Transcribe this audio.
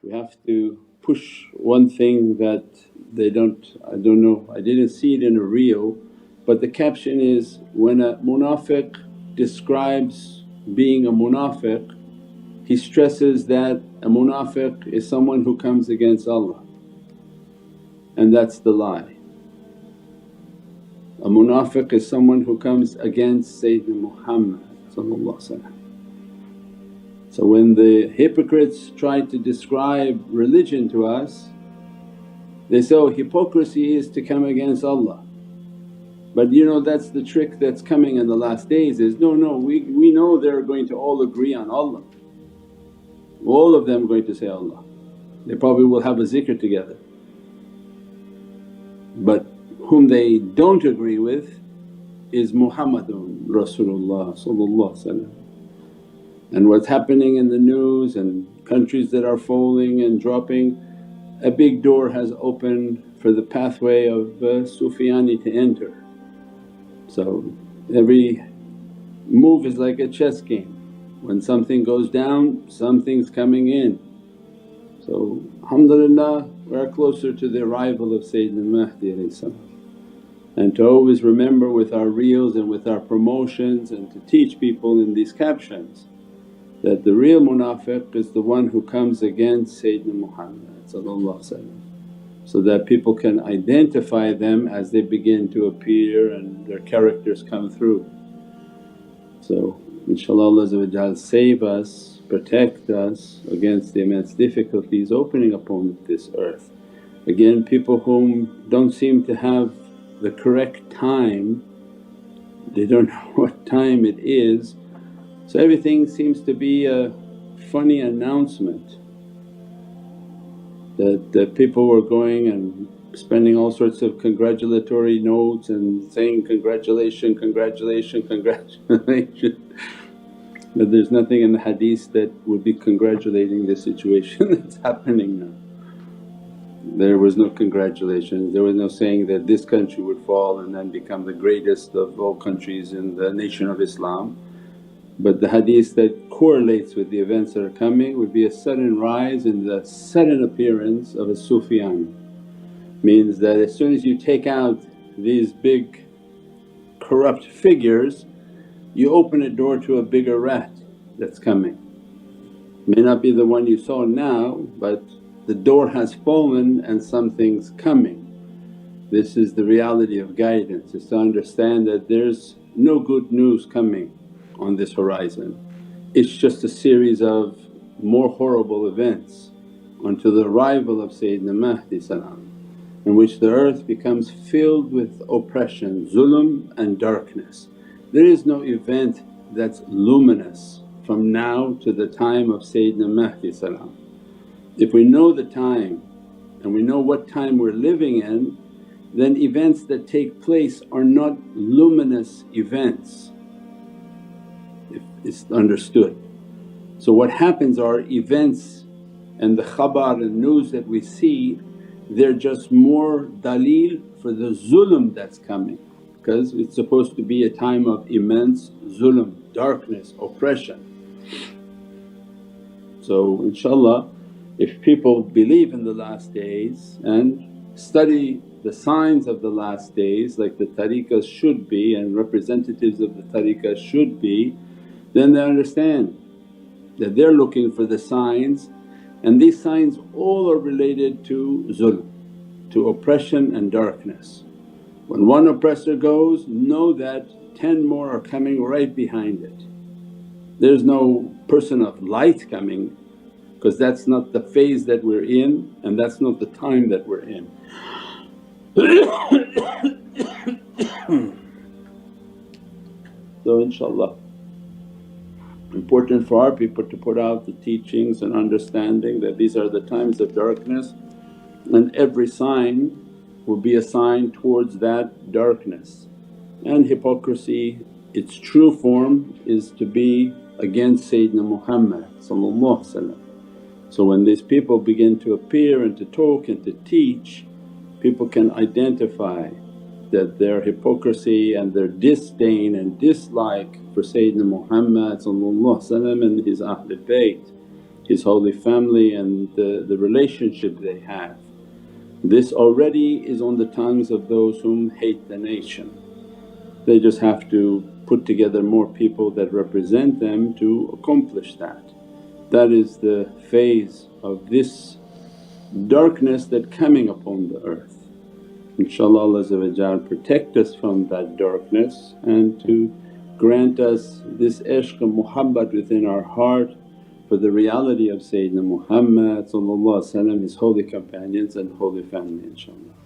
we have to push one thing that they don't, I don't know, I didn't see it in a reel, but the caption is, when a munafiq describes being a munafiq, he stresses that a munafiq is someone who comes against Allah, and that's the lie. A munafiq is someone who comes against Sayyidina Muhammad. So when the hypocrites try to describe religion to us, they say, oh, hypocrisy is to come against Allah. But you know that's the trick that's coming in the last days is, no, we know they're going to all agree on Allah. All of them going to say Allah, they probably will have a zikr together. But whom they don't agree with is Muhammadan Rasulullah. And what's happening in the news and countries that are falling and dropping, a big door has opened for the pathway of Sufiani to enter. So every move is like a chess game, when something goes down something's coming in. So alhamdulillah we are closer to the arrival of Sayyidina Mahdi. And to always remember with our reels and with our promotions and to teach people in these captions that the real munafiq is the one who comes against Sayyidina Muhammad, so that people can identify them as they begin to appear and their characters come through. So inshaAllah Allah save us, protect us against the immense difficulties opening upon this earth. Again, people whom don't seem to have the correct time, they don't know what time it is, so everything seems to be a funny announcement that people were going and spending all sorts of congratulatory notes and saying, congratulations, congratulations, congratulations. But there's nothing in the hadith that would be congratulating the situation that's happening now. There was no congratulations, there was no saying that this country would fall and then become the greatest of all countries in the nation of Islam. But the hadith that correlates with the events that are coming would be a sudden rise in the sudden appearance of a Sufyan. Means that as soon as you take out these big corrupt figures, you open a door to a bigger rat that's coming. May not be the one you saw now, but the door has fallen and something's coming. This is the reality of guidance, is to understand that there's no good news coming on this horizon. It's just a series of more horrible events until the arrival of Sayyidina Mahdi in which the earth becomes filled with oppression, zulm and darkness. There is no event that's luminous from now to the time of Sayyidina Mahdi. If we know the time and we know what time we're living in, then events that take place are not luminous events, if it's understood. So what happens are events and the khabar and news that we see, they're just more daleel for the zulm that's coming, because it's supposed to be a time of immense zulm, darkness, oppression. So inshaAllah if people believe in the last days and study the signs of the last days like the tariqahs should be and representatives of the tariqah should be, then they understand that they're looking for the signs, and these signs all are related to zulm, to oppression and darkness. When one oppressor goes, know that 10 more are coming right behind it. There's no person of light coming, because that's not the phase that we're in and that's not the time that we're in. So inshaAllah important for our people to put out the teachings and understanding that these are the times of darkness, and every sign will be a sign towards that darkness. And hypocrisy, its true form is to be against Sayyidina Muhammad. So when these people begin to appear and to talk and to teach, people can identify that their hypocrisy and their disdain and dislike for Sayyidina Muhammad and his Ahlul Bayt his holy family and the relationship they have. This already is on the tongues of those whom hate the nation. They just have to put together more people that represent them to accomplish that. That is the phase of this darkness that coming upon the earth. InshaAllah Allah protect us from that darkness and to grant us this ishq and muhabbat within our heart for the reality of Sayyidina Muhammad, his holy companions and holy family inshaAllah.